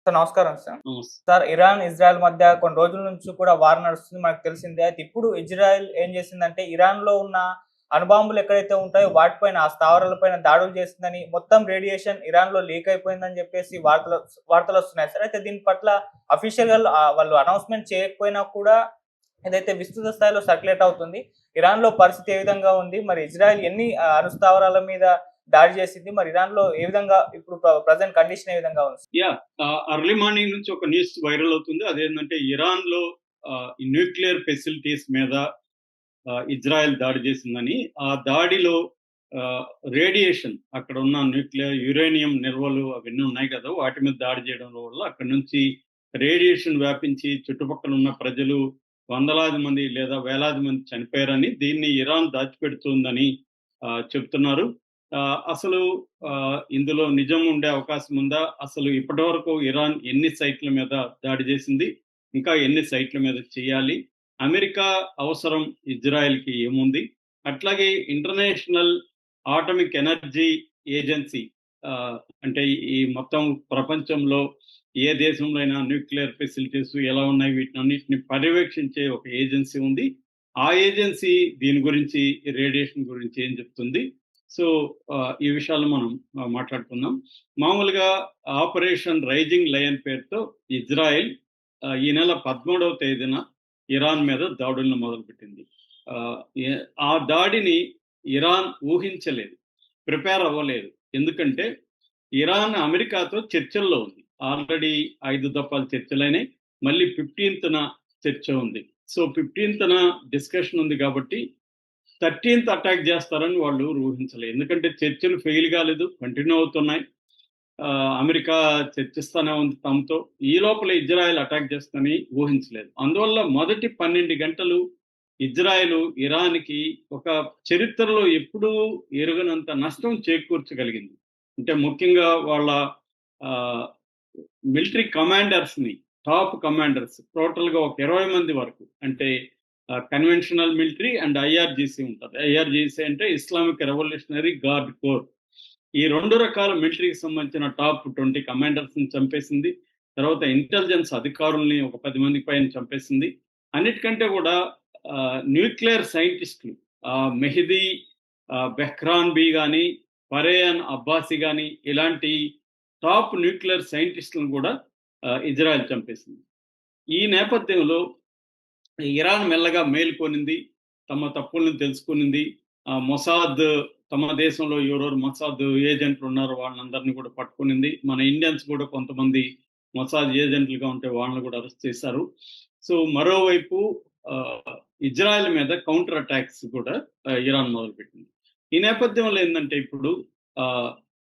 Sir నమస్కారం sir. నమస్తే. Sir Iran, Israel మధ్య కొన్ని రోజుల నుంచి కూడా వార్ నడుస్తుంది మనకు తెలిసిందే. అయితే ఇప్పుడు ఇజ్రాయెల్ ఏం చేసిందంటే ఇరాన్‌లో ఉన్న అణుబాంబులు ఎక్కడైతే ఉంటాయో వాటిపైన ఆ స్థావరాలపైన దాడులు చేసిందని, మొత్తం రేడియేషన్ ఇరాన్‌లో లీక్ అయిపోయిందని చెప్పేసి వార్తలొస్తున్నాయి సార్. అయితే దీని పట్ల అఫీషియల్‌గా వాళ్ళు అనౌన్స్‌మెంట్ చేయకపోయినా కూడా ఏదైతే విస్తృత స్థాయిలో సర్క్యులేట్ అవుతుంది. ఇరాన్‌లో పరిస్థితి ఏ విధంగా ఉంది? మరి ఇజ్రాయెల్ ఎన్ని అణు స్థావరాల మీద దాడి చేసింది? మరి ఇరాన్‌లో ఏ విధంగా ఇప్పుడు ప్రెజెంట్ కండిషన్ ఏ విధంగా ఉంది? ఎర్లీ మార్నింగ్ నుంచి ఒక న్యూస్ వైరల్ అవుతుంది. అదేంటంటే ఇరాన్‌లో ఈ న్యూక్లియర్ ఫెసిలిటీస్ మీద ఇజ్రాయెల్ దాడి చేసిందని. ఆ దాడిలో రేడియేషన్ అక్కడ ఉన్న న్యూక్లియర్ యురేనియం నిల్వలు అవన్నీ ఉన్నాయి కదా! వాటి మీద దాడి చేయడం వల్ల అక్కడి నుంచి రేడియేషన్ వ్యాపించి చుట్టుపక్కల ఉన్న ప్రజలు వందలాది మంది లేదా వేలాది మంది చనిపోయారని, దీన్ని ఇరాన్ దాచిపెడుతుందని చెప్తున్నారు. అసలు ఇందులో నిజం ఉండే అవకాశం ఉందా? అసలు ఇప్పటివరకు ఇరాన్ ఎన్ని సైట్ల మీద దాడి చేసింది? ఇంకా ఎన్ని సైట్ల మీద చేయాలి? అమెరికా అవసరం ఇజ్రాయెల్‌కి ఏముంది? అట్లాగే ఇంటర్నేషనల్ ఆటమిక్ ఎనర్జీ ఏజెన్సీ అంటే ఈ మొత్తం ప్రపంచంలో ఏ దేశంలో అయినా న్యూక్లియర్ ఫెసిలిటీస్ ఎలా ఉన్నాయి వీటినన్నిటిని పర్యవేక్షించే ఒక ఏజెన్సీ ఉంది. ఆ ఏజెన్సీ దీని గురించి రేడియేషన్ గురించి ఏం చెప్తుంది? సో, ఈ విషయాలు మనం మాట్లాడుకుందాం. మామూలుగా ఆపరేషన్ రైజింగ్ లయన్ పేరుతో ఇజ్రాయెల్ ఈ నెల 13వ తేదీన ఇరాన్ మీద దాడులను మొదలుపెట్టింది. ఆ దాడిని ఇరాన్ ఊహించలేదు. ప్రిపేర్ అవ్వలేదు. ఎందుకంటే ఇరాన్ అమెరికాతో చర్చల్లో ఉంది. ఆల్రెడీ 5 దఫాలు చర్చలైనాయి. మళ్ళీ 15న చర్చ ఉంది. సో, 15న డిస్కషన్ ఉంది కాబట్టి 13థ్ అటాక్ చేస్తారని వాళ్ళు ఊహించలేదు. ఎందుకంటే చర్చలు ఫెయిల్ కాలేదు, కంటిన్యూ అవుతున్నాయి. అమెరికా చర్చిస్తానే ఉంది తమతో. ఈ లోపల ఇజ్రాయెల్ అటాక్ చేస్తుందని ఊహించలేదు. అందువల్ల మొదటి 12 గంటలు ఇజ్రాయెల్ ఇరాన్‌కి ఒక చరిత్రలో ఎప్పుడూ ఎరుగనంత నష్టం చేకూర్చగలిగింది. అంటే ముఖ్యంగా వాళ్ళ ఆహ్, మిలిటరీ కమాండర్స్‌ని, టాప్ కమాండర్స్ టోటల్‌గా ఒక 20 మంది వరకు, అంటే కన్వెన్షనల్ మిలిటరీ అండ్ ఐఆర్‌జీసీ ఉంటది. ఐఆర్‌జీసీ అంటే ఇస్లామిక్ రెవల్యూషనరీ గార్డ్ కోర్. ఈ 2 రకాల మిలిటరీకి సంబంధించిన టాప్ 20 కమాండర్స్‌ని చంపేసింది. తర్వాత ఇంటెలిజెన్స్ అధికారుల్ని ఒక 10 మందికి పైన చంపేసింది. అన్నిటికంటే కూడా న్యూక్లియర్ సైంటిస్టులు మెహదీ బెహ్రాన్‌బీ గాని, ఫరేయాన్ అబ్బాసీ గాని ఇలాంటి టాప్ న్యూక్లియర్ సైంటిస్టులను కూడా ఇజ్రాయెల్ చంపేసింది. ఈ నేపథ్యంలో ఇరాన్ మెల్లగా మేలుకొనింది. తమ తప్పులను తెలుసుకునింది. మొసాద్ తమ దేశంలో ఎవరెవరు మొసాద్ ఏజెంట్లు ఉన్నారో వాళ్ళందరినీ కూడా పట్టుకునింది. మన ఇండియన్స్ కూడా కొంతమంది మొసాద్ ఏజెంట్లుగా ఉంటే వాళ్ళని కూడా అరెస్ట్ చేశారు. సో, మరోవైపు ఇజ్రాయెల్ మీద కౌంటర్ అటాక్స్ కూడా ఇరాన్ మొదలుపెట్టింది. ఈ నేపథ్యంలో ఏందంటే ఇప్పుడు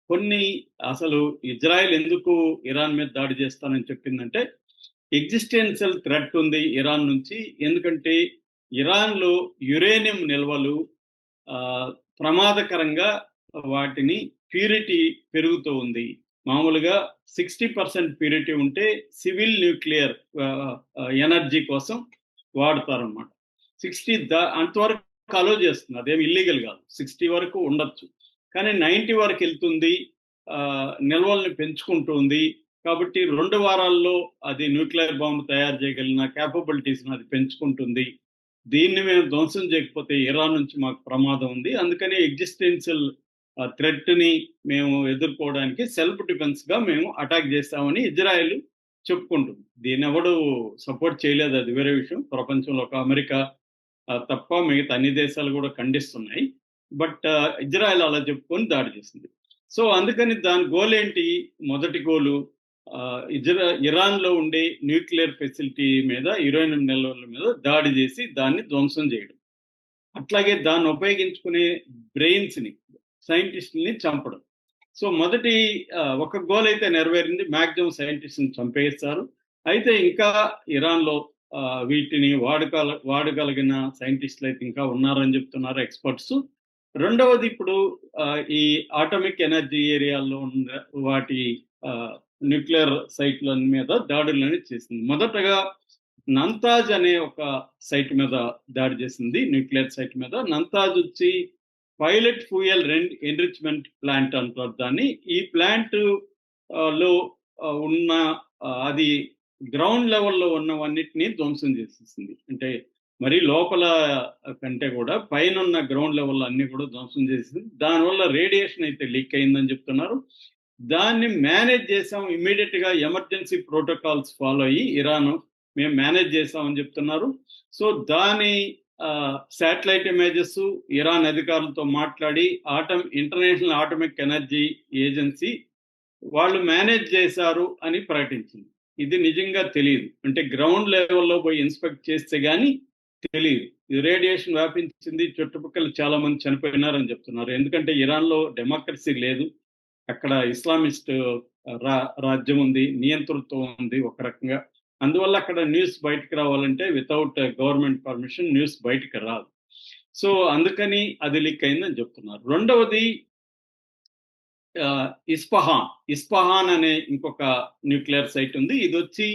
కొన్ని అసలు ఇజ్రాయెల్ ఎందుకు ఇరాన్ మీద దాడి చేస్తానని చెప్పిందంటే ఎగ్జిస్టెన్షియల్ థ్రెట్ ఉంది ఇరాన్ నుంచి. ఎందుకంటే ఇరాన్‌లో యురేనియం నిల్వలు ప్రమాదకరంగా వాటిని ప్యూరిటీ పెరుగుతూ ఉంది. మామూలుగా 60% ప్యూరిటీ ఉంటే సివిల్ న్యూక్లియర్ ఎనర్జీ కోసం వాడతారనమాట. 60 అంతవరకు అలో చేస్తుంది. అదేమి ఇల్లీగల్ కాదు. 60 వరకు ఉండొచ్చు. కానీ 90 వరకు వెళ్తుంది. నిల్వల్ని పెంచుకుంటుంది. కాబట్టి 2 వారాల్లో అది న్యూక్లియర్ బాంబ్ తయారు చేయగలిగిన కేపబిలిటీస్‌ని అది పెంచుకుంటుంది. దీన్ని మేము ధ్వంసం చేయకపోతే ఇరాన్ నుంచి మాకు ప్రమాదం ఉంది. అందుకని ఎగ్జిస్టెన్షియల్ థ్రెట్‌ని మేము ఎదుర్కోవడానికి సెల్ఫ్ డిఫెన్స్‌గా మేము అటాక్ చేశామని ఇజ్రాయెల్ చెప్పుకుంటుంది. దీన్నెవడు సపోర్ట్ చేయలేదు, అది వేరే విషయం. ప్రపంచంలో ఒక అమెరికా తప్ప మిగతా అన్ని దేశాలు కూడా ఖండిస్తున్నాయి. బట్ ఇజ్రాయెల్ అలా చెప్పుకొని దాడి చేసింది. సో, అందుకని దాని గోల్ ఏంటి? మొదటి గోలు ఇరాన్‌లో ఉండే న్యూక్లియర్ ఫెసిలిటీ మీద, యురేనియం నిల్వల మీద దాడి చేసి దాన్ని ధ్వంసం చేయడం. అట్లాగే దాన్ని ఉపయోగించుకునే బ్రెయిన్స్‌ని, సైంటిస్ట్‌లని చంపడం. సో, మొదటి ఒక గోల్ అయితే నెరవేరింది. మాక్సిమం సైంటిస్ట్‌ని చంపేస్తారు. అయితే ఇంకా ఇరాన్‌లో వీటిని వాడగలిగిన సైంటిస్టులు అయితే ఇంకా ఉన్నారని చెప్తున్నారు ఎక్స్‌పర్ట్స్. రెండవది ఇప్పుడు ఈ ఆటమిక్ ఎనర్జీ ఏరియాలో ఉన్న వాటి న్యూక్లియర్ సైట్ల మీద దాడులని చేసింది. మొదటగా నంతాజ్ అనే ఒక సైట్ మీద దాడి చేసింది, న్యూక్లియర్ సైట్ మీద. నంతాజ్ వచ్చి పైలట్ ఫ్యూయల్ ఎన్రిచ్మెంట్ ప్లాంట్ అంటారు దాన్ని. ఈ ప్లాంట్ లో ఉన్న అది గ్రౌండ్ లెవెల్లో ఉన్నవన్నిటిని ధ్వంసం చేసేసింది. అంటే మరి లోపల కంటే కూడా పైన ఉన్న గ్రౌండ్ లెవెల్ అన్ని కూడా ధ్వంసం చేసింది. దానివల్ల రేడియేషన్ అయితే లీక్ అయిందని చెప్తున్నారు. దాన్ని మేనేజ్ చేసాం, ఇమ్మీడియట్ గా ఎమర్జెన్సీ ప్రోటోకాల్స్ ఫాలో అయ్యి ఇరాన్ మేము మేనేజ్ చేసామని చెప్తున్నారు. సో దాని శాటిలైట్ ఇమేజెస్ ఇరాన్ అధికారులతో మాట్లాడి ఇంటర్నేషనల్ ఆటమిక్ ఎనర్జీ ఏజెన్సీ వాళ్ళు మేనేజ్ చేశారు అని ప్రకటించింది. ఇది నిజంగా తెలియదు. అంటే గ్రౌండ్ లెవెల్లో పోయి ఇన్స్పెక్ట్ చేస్తే గానీ తెలియదు. ఇది రేడియేషన్ వ్యాపించింది, చుట్టుపక్కల చాలా మంది చనిపోయినారని చెప్తున్నారు. ఎందుకంటే ఇరాన్లో డెమోక్రసీ లేదు, అక్కడ ఇస్లామిస్ట్ రాజ్యం ఉంది, నియంతృత్వం ఉంది ఒక రకంగా. అందువల్ల అక్కడ న్యూస్ బయటకు రావాలంటే వితౌట్ గవర్నమెంట్ పర్మిషన్ న్యూస్ బయటకు రాదు. సో అందుకని అది లీక్ అయిందని చెప్తున్నారు. రెండవది ఇస్ఫహాన్ అనే ఇంకొక న్యూక్లియర్ సైట్ ఉంది. ఇది వచ్చి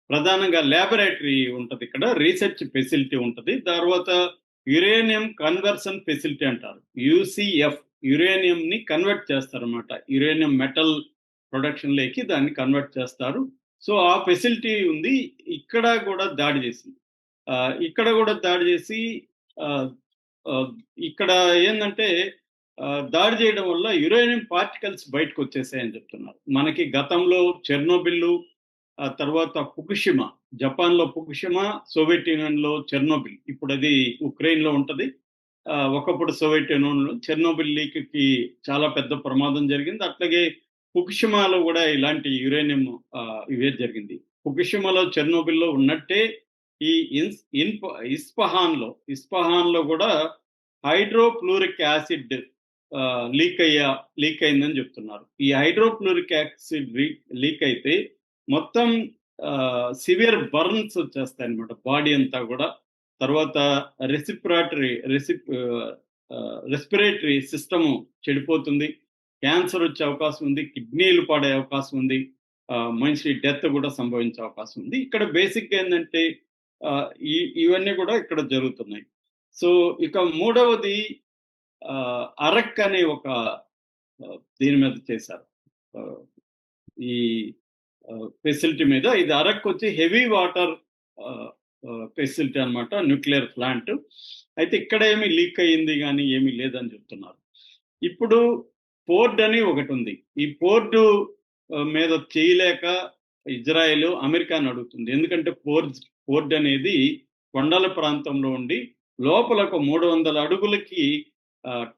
ప్రధానంగా ల్యాబొరేటరీ ఉంటుంది, ఇక్కడ రీసెర్చ్ ఫెసిలిటీ ఉంటుంది. తర్వాత యురేనియం కన్వర్షన్ ఫెసిలిటీ అంటారు, యూసీఎఫ్. యురేనియం ని కన్వర్ట్ చేస్తారన్నమాట, యురేనియం మెటల్ ప్రొడక్షన్ లేకి దాన్ని కన్వర్ట్ చేస్తారు. సో ఆ ఫెసిలిటీ ఉంది. ఇక్కడ కూడా దాడి చేసింది. ఇక్కడ ఏంటంటే దాడి చేయడం వల్ల యురేనియం పార్టికల్స్ బయటకు వచ్చేసాయని చెప్తున్నారు. మనకి గతంలో చెర్నోబిల్, తర్వాత ఫుకుషిమా, జపాన్లో ఫుకుషిమా, సోవియట్ యూనియన్లో చెర్నోబిల్, ఇప్పుడు అది ఉక్రెయిన్లో ఉంటుంది. ఒకప్పుడు సోవియట్ యూనియన్లో చెర్నోబిల్ లీక్కి చాలా పెద్ద ప్రమాదం జరిగింది. అట్లాగే ఫుకుషిమాలో కూడా ఇలాంటి యురేనియం ఇవే జరిగింది. ఫుకుషిమాలో చెర్నోబిల్లో ఉన్నట్టే ఈ ఇస్ఫహాన్లో కూడా హైడ్రోఫ్లూరిక్ యాసిడ్ లీక్ అయిందని చెప్తున్నారు. ఈ హైడ్రోఫ్లూరిక్ యాసిడ్ లీక్ అయితే మొత్తం సివియర్ బర్న్స్ వచ్చేస్తాయి అనమాట బాడీ అంతా కూడా. తర్వాత రెస్పిరేటరీ సిస్టమ్ చెడిపోతుంది, క్యాన్సర్ వచ్చే అవకాశం ఉంది, కిడ్నీలు పాడే అవకాశం ఉంది, మనిషి డెత్ కూడా సంభవించే అవకాశం ఉంది. ఇక్కడ బేసిక్గా ఏంటంటే ఇవన్నీ కూడా ఇక్కడ జరుగుతున్నాయి. సో ఇక మూడవది అరక్ అనే ఒక దీని మీద చేశారు, ఈ ఫెసిలిటీ మీద. ఇది అరక్ వచ్చి హెవీ వాటర్ ఫెసిలిటీ అనమాట, న్యూక్లియర్ ప్లాంట్. అయితే ఇక్కడ ఏమి లీక్ అయ్యింది కానీ ఏమీ లేదని చెప్తున్నారు. ఇప్పుడు పోర్ట్ అని ఒకటి ఉంది. ఈ పోర్టు మీద చేయలేక ఇజ్రాయెల్ అమెరికాని అడుగుతుంది. ఎందుకంటే పోర్ట్ అనేది కొండల ప్రాంతంలో ఉండి లోపల ఒక 300 అడుగులకి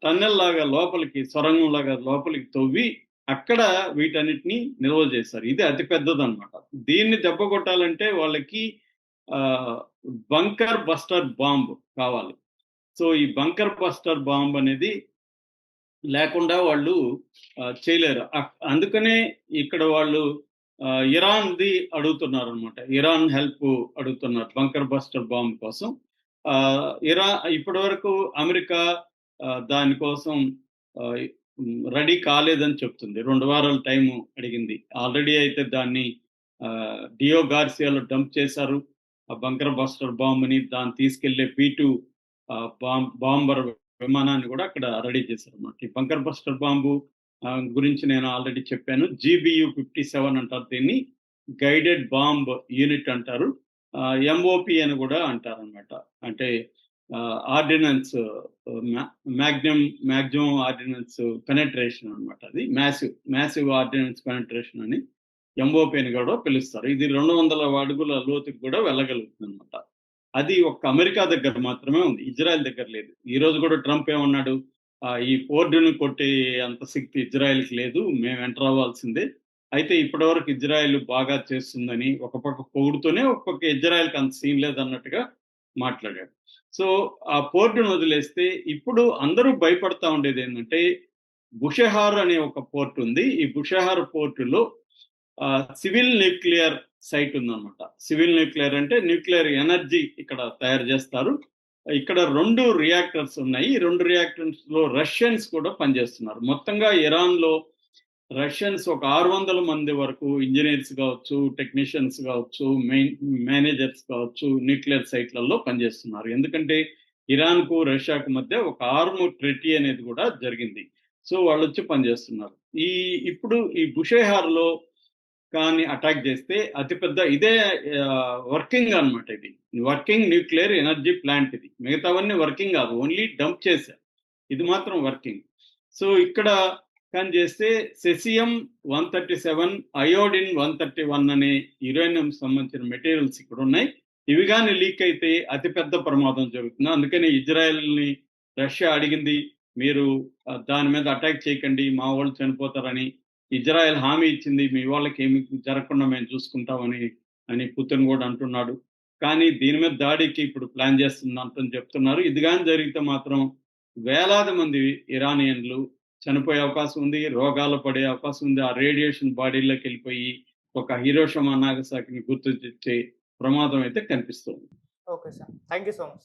టన్నెల్ లాగా లోపలికి, సొరంగం లాగా లోపలికి తవ్వి అక్కడ వీటన్నిటిని నిల్వ చేశారు. ఇది అతి పెద్దదన్నమాట. దీన్ని దెబ్బ కొట్టాలంటే వాళ్ళకి బంకర్ బస్టర్ బాంబ్ కావాలి. సో ఈ బంకర్ బస్టర్ బాంబ్ అనేది లేకుండా వాళ్ళు చేయలేరు. అందుకనే ఇక్కడ వాళ్ళు ఇరాన్ది అడుగుతున్నారు అనమాట, ఇరాన్ హెల్ప్ అడుగుతున్నారు బంకర్ బస్టర్ బాంబ్ కోసం. ఇప్పటి వరకు అమెరికా దానికోసం రెడీ కాలేదని చెప్తుంది. 2 వారాల టైం అడిగింది. ఆల్రెడీ అయితే దాన్ని డియో గార్సియాలో డంప్ చేశారు, ఆ బంకర్ బస్టర్ బాంబ్ని. దాన్ని తీసుకెళ్లే B-2 బాంబర్ విమానాన్ని కూడా అక్కడ రెడీ చేశారు అన్నమాట. ఈ బంకర్ బస్టర్ బాంబు గురించి నేను ఆల్రెడీ చెప్పాను. GBU-57 అంటారు దీన్ని, గైడెడ్ బాంబ్ యూనిట్ అంటారు. MOP అని కూడా అంటారు అనమాట. అంటే ఆర్డినెన్స్, మ్యాక్సిమం ఆర్డినెన్స్ పెనట్రేషన్ అనమాట. అది మ్యాసివ్ ఆర్డినెన్స్ పెనట్రేషన్ అని MOP అని కూడా పిలుస్తారు. ఇది 200 అడుగుల లోతుకి కూడా వెళ్ళగలుగుతుంది అనమాట. అది ఒక్క అమెరికా దగ్గర మాత్రమే ఉంది, ఇజ్రాయెల్ దగ్గర లేదు. ఈ రోజు కూడా ట్రంప్ ఏమన్నాడు, ఈ పోర్టును కొట్టే అంత శక్తి ఇజ్రాయెల్కి లేదు, మేము ఎంటర్ అవ్వాల్సిందే. అయితే ఇప్పటి వరకు ఇజ్రాయెల్ బాగా చేస్తుందని ఒక పక్క పొగుడుతూనే ఒక పక్క ఇజ్రాయెల్కి అంత సీన్ లేదన్నట్టుగా మాట్లాడాడు. సో ఆ పోర్టును వదిలేస్తే ఇప్పుడు అందరూ భయపడతా ఉండేది ఏంటంటే, బుషెహార్ అనే ఒక పోర్ట్ ఉంది. ఈ బుషెహార్ పోర్టులో సివిల్ న్యూక్లియర్ సైట్ ఉందన్నమాట. సివిల్ న్యూక్లియర్ అంటే న్యూక్లియర్ ఎనర్జీ ఇక్కడ తయారు చేస్తారు. ఇక్కడ 2 రియాక్టర్స్ ఉన్నాయి. ఈ 2 రియాక్టర్స్ లో రష్యన్స్ కూడా పనిచేస్తున్నారు. మొత్తంగా ఇరాన్లో రష్యన్స్ ఒక 600 మంది వరకు ఇంజనీర్స్ కావచ్చు, టెక్నీషియన్స్ కావచ్చు, మేనేజర్స్ కావచ్చు న్యూక్లియర్ సైట్లలో పనిచేస్తున్నారు. ఎందుకంటే ఇరాన్కు రష్యాకు మధ్య ఒక ఆర్మ్ ట్రెటీ అనేది కూడా జరిగింది. సో వాళ్ళు వచ్చి పనిచేస్తున్నారు. ఇప్పుడు ఈ బుషెహార్లో కానీ అటాక్ చేస్తే అతిపెద్ద ఇదే వర్కింగ్ అన్నమాట. ఇది వర్కింగ్ న్యూక్లియర్ ఎనర్జీ ప్లాంట్. ఇది మిగతావన్నీ వర్కింగ్ కాదు, ఓన్లీ డంప్ చేశారు. ఇది మాత్రం వర్కింగ్. సో ఇక్కడ కానీ చేస్తే సెసియం 137, అయోడిన్ 131 అనే యురేనియం సంబంధించిన మెటీరియల్స్ ఇక్కడ ఉన్నాయి. ఇవి కానీ లీక్ అయితే అతిపెద్ద ప్రమాదం జరుగుతుంది. అందుకని ఇజ్రాయెల్ని రష్యా అడిగింది, మీరు దాని మీద అటాక్ చేయకండి, మా వాళ్ళు చనిపోతారని. ఇజ్రాయెల్ హామీ ఇచ్చింది, మీ వాళ్ళకి ఏమి జరగకుండా మేము చూసుకుంటామని పుతిన్ కూడా అంటున్నాడు. కానీ దీని మీద దాడికి ఇప్పుడు ప్లాన్ చేస్తుంది అంటని చెప్తున్నారు. ఇది కానీ జరిగితే మాత్రం వేలాది మంది ఇరానియన్లు చనిపోయే అవకాశం ఉంది, రోగాలు పడే అవకాశం ఉంది. ఆ రేడియేషన్ బాడీలోకి వెళ్ళిపోయి ఒక హిరోషిమా నాగసాకిని గుర్తు తెచ్చే ప్రమాదం అయితే కనిపిస్తుంది. Okay sir, thank you so much.